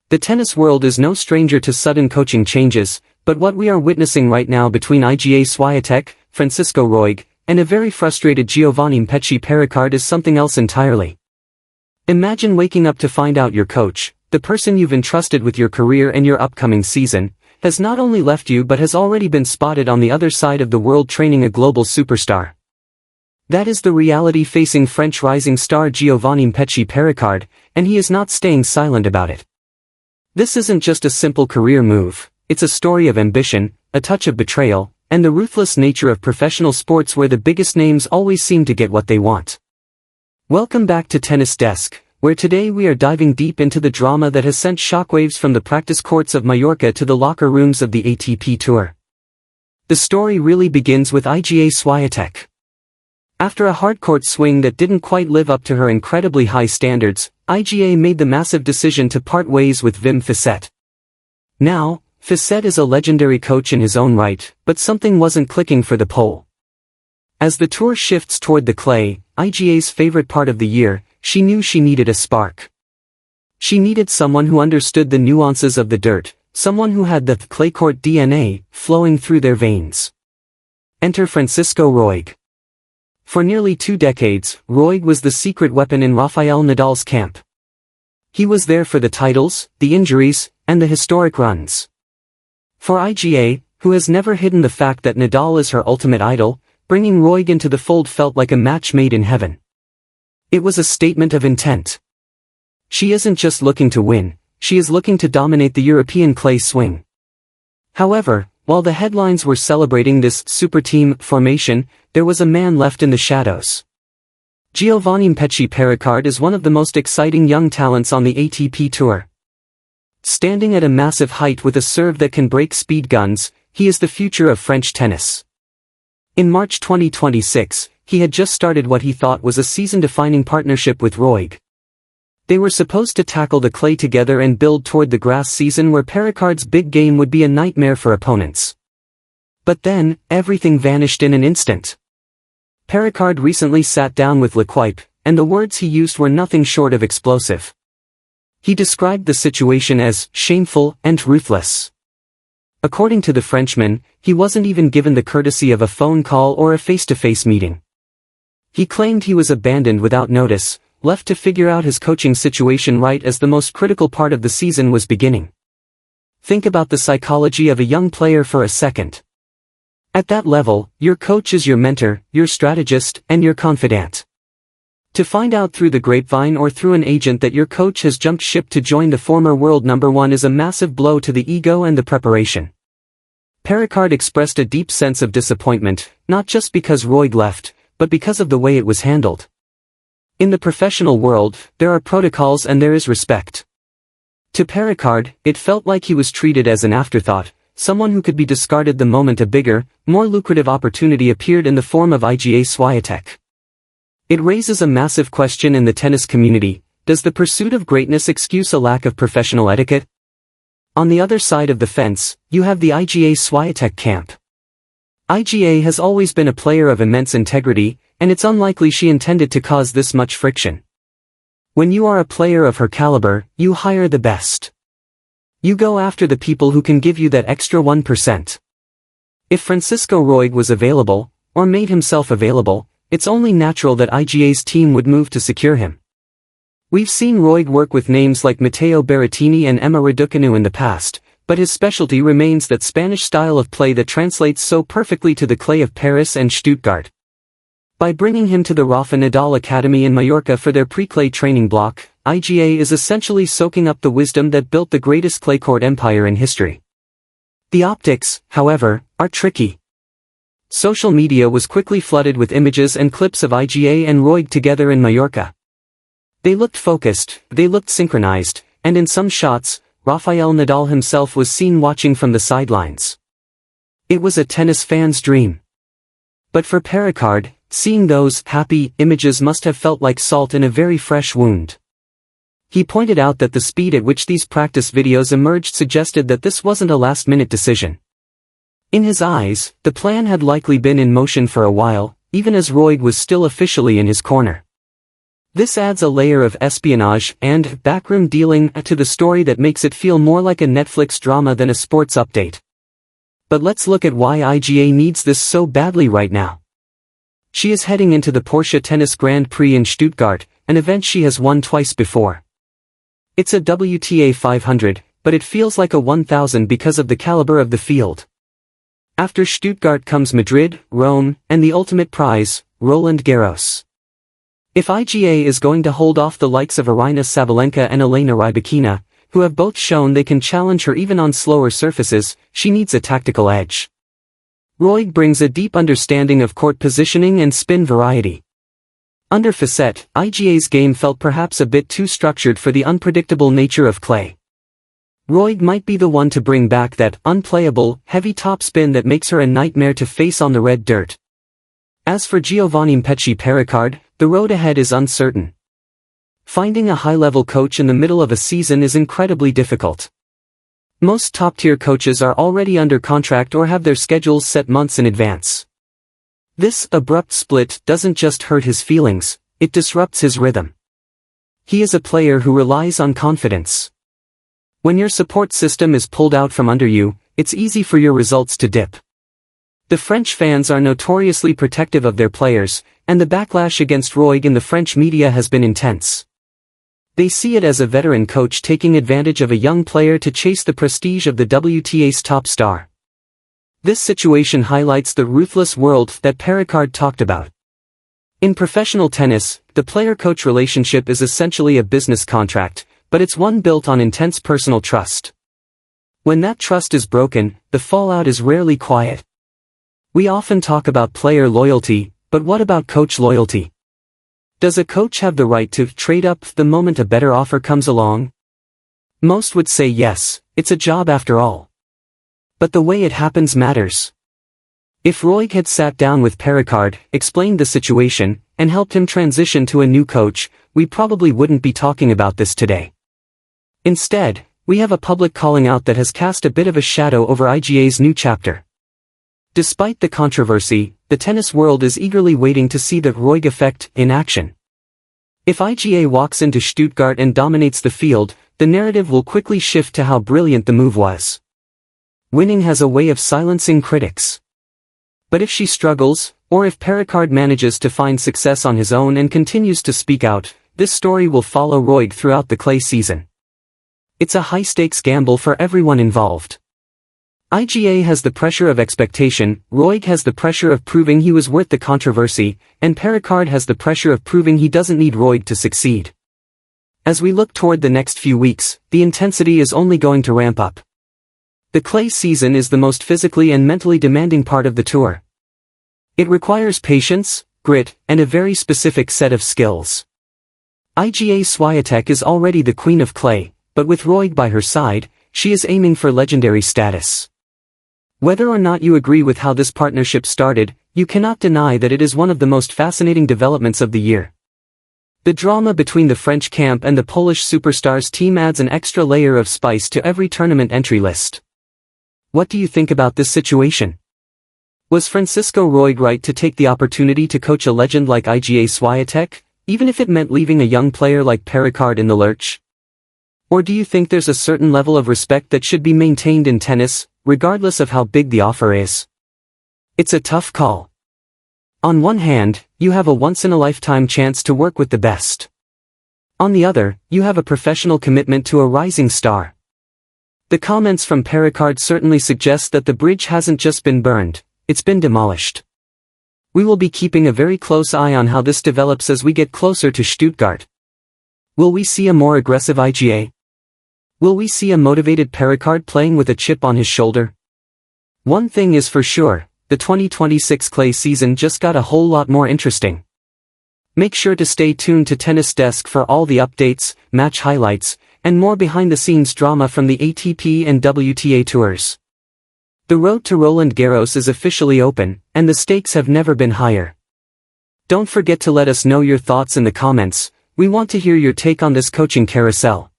The tennis world is no stranger to sudden coaching changes, but what we are witnessing right now between Iga Swiatek, Francisco Roig, and a very frustrated Giovanni Mpetshi Perricard is something else entirely. Imagine waking up to find out your coach, the person you've entrusted with your career and your upcoming season, has not only left you but has already been spotted on the other side of the world training a global superstar. That is the reality facing French rising star Giovanni Mpetshi Perricard, and he is not staying silent about it. This isn't just a simple career move, it's a story of ambition, a touch of betrayal, and the ruthless nature of professional sports where the biggest names always seem to get what they want. Welcome back to Tennis Desk, where today we are diving deep into the drama that has sent shockwaves from the practice courts of Mallorca to the locker rooms of the ATP Tour. The story really begins with Iga Swiatek. After a hard-court swing that didn't quite live up to her incredibly high standards, Iga made the massive decision to part ways with Wim Fissette. Now, Fissette is a legendary coach in his own right, but something wasn't clicking for the Pole. As the tour shifts toward the clay, Iga's favorite part of the year, she knew she needed a spark. She needed someone who understood the nuances of the dirt, someone who had the clay court DNA flowing through their veins. Enter Francisco Roig. For nearly 2 decades, Roig was the secret weapon in Rafael Nadal's camp. He was there for the titles, the injuries, and the historic runs. For Iga, who has never hidden the fact that Nadal is her ultimate idol, bringing Roig into the fold felt like a match made in heaven. It was a statement of intent. She isn't just looking to win, she is looking to dominate the European clay swing. However, while the headlines were celebrating this super team formation, there was a man left in the shadows. Giovanni Mpetshi Perricard is one of the most exciting young talents on the ATP Tour. Standing at a massive height with a serve that can break speed guns, he is the future of French tennis. In March 2026, he had just started what he thought was a season-defining partnership with Roig. They were supposed to tackle the clay together and build toward the grass season where Perricard's big game would be a nightmare for opponents. But then, everything vanished in an instant. Perricard recently sat down with L'Equipe, and the words he used were nothing short of explosive. He described the situation as shameful and ruthless. According to the Frenchman, he wasn't even given the courtesy of a phone call or a face-to-face meeting. He claimed he was abandoned without notice, left to figure out his coaching situation right as the most critical part of the season was beginning. Think about the psychology of a young player for a second. At that level, your coach is your mentor, your strategist, and your confidant. To find out through the grapevine or through an agent that your coach has jumped ship to join the former world number one is a massive blow to the ego and the preparation. Perricard expressed a deep sense of disappointment, not just because Roig left, but because of the way it was handled. In the professional world, there are protocols and there is respect. To Perricard, it felt like he was treated as an afterthought, someone who could be discarded the moment a bigger, more lucrative opportunity appeared in the form of Iga Swiatek. It raises a massive question in the tennis community: does the pursuit of greatness excuse a lack of professional etiquette? On the other side of the fence, you have the Iga Swiatek camp. Iga has always been a player of immense integrity, and it's unlikely she intended to cause this much friction. When you are a player of her caliber, you hire the best. You go after the people who can give you that extra 1%. If Francisco Roig was available, or made himself available, it's only natural that Iga's team would move to secure him. We've seen Roig work with names like Matteo Berrettini and Emma Raducanu in the past, but his specialty remains that Spanish style of play that translates so perfectly to the clay of Paris and Stuttgart. By bringing him to the Rafa Nadal Academy in Mallorca for their pre-clay training block, Iga is essentially soaking up the wisdom that built the greatest clay court empire in history. The optics, however, are tricky. Social media was quickly flooded with images and clips of Iga and Roig together in Mallorca. They looked focused, they looked synchronized, and in some shots, Rafael Nadal himself was seen watching from the sidelines. It was a tennis fan's dream. But for Perricard, seeing those happy images must have felt like salt in a very fresh wound. He pointed out that the speed at which these practice videos emerged suggested that this wasn't a last-minute decision. In his eyes, the plan had likely been in motion for a while, even as Roig was still officially in his corner. This adds a layer of espionage and backroom dealing to the story that makes it feel more like a Netflix drama than a sports update. But let's look at why IGA needs this so badly right now. She is heading into the Porsche Tennis Grand Prix in Stuttgart, an event she has won twice before. It's a WTA 500, but it feels like a 1000 because of the caliber of the field. After Stuttgart comes Madrid, Rome, and the ultimate prize, Roland Garros. If IGA is going to hold off the likes of Aryna Sabalenka and Elena Rybakina, who have both shown they can challenge her even on slower surfaces, she needs a tactical edge. Roig brings a deep understanding of court positioning and spin variety. Under Facette, IGA's game felt perhaps a bit too structured for the unpredictable nature of clay. Roig might be the one to bring back that unplayable, heavy topspin that makes her a nightmare to face on the red dirt. As for Giovanni Mpetshi Perricard, the road ahead is uncertain. Finding a high-level coach in the middle of a season is incredibly difficult. Most top-tier coaches are already under contract or have their schedules set months in advance. This abrupt split doesn't just hurt his feelings, it disrupts his rhythm. He is a player who relies on confidence. When your support system is pulled out from under you, it's easy for your results to dip. The French fans are notoriously protective of their players, and the backlash against Roig in the French media has been intense. They see it as a veteran coach taking advantage of a young player to chase the prestige of the WTA's top star. This situation highlights the ruthless world that Perricard talked about. In professional tennis, the player-coach relationship is essentially a business contract, but it's one built on intense personal trust. When that trust is broken, the fallout is rarely quiet. We often talk about player loyalty, but what about coach loyalty? Does a coach have the right to trade up the moment a better offer comes along? Most would say yes, it's a job after all. But the way it happens matters. If Roig had sat down with Perricard, explained the situation, and helped him transition to a new coach, we probably wouldn't be talking about this today. Instead, we have a public calling out that has cast a bit of a shadow over IGA's new chapter. Despite the controversy, the tennis world is eagerly waiting to see that Roig effect in action. If IGA walks into Stuttgart and dominates the field, the narrative will quickly shift to how brilliant the move was. Winning has a way of silencing critics. But if she struggles, or if Perricard manages to find success on his own and continues to speak out, this story will follow Roig throughout the clay season. It's a high-stakes gamble for everyone involved. IGA has the pressure of expectation, Roig has the pressure of proving he was worth the controversy, and Perricard has the pressure of proving he doesn't need Roig to succeed. As we look toward the next few weeks, the intensity is only going to ramp up. The clay season is the most physically and mentally demanding part of the tour. It requires patience, grit, and a very specific set of skills. Iga Swiatek is already the queen of clay, but with Roig by her side, she is aiming for legendary status. Whether or not you agree with how this partnership started, you cannot deny that it is one of the most fascinating developments of the year. The drama between the French camp and the Polish superstars team adds an extra layer of spice to every tournament entry list. What do you think about this situation? Was Francisco Roig right to take the opportunity to coach a legend like Iga Swiatek, even if it meant leaving a young player like Perricard in the lurch? Or do you think there's a certain level of respect that should be maintained in tennis, regardless of how big the offer is? It's a tough call. On one hand, you have a once-in-a-lifetime chance to work with the best. On the other, you have a professional commitment to a rising star. The comments from Perricard certainly suggest that the bridge hasn't just been burned, it's been demolished. We will be keeping a very close eye on how this develops as we get closer to Stuttgart. Will we see a more aggressive IGA? Will we see a motivated Perricard playing with a chip on his shoulder? One thing is for sure, the 2026 clay season just got a whole lot more interesting. Make sure to stay tuned to Tennis Desk for all the updates, match highlights, and more behind-the-scenes drama from the ATP and WTA tours. The road to Roland Garros is officially open, and the stakes have never been higher. Don't forget to let us know your thoughts in the comments. We want to hear your take on this coaching carousel.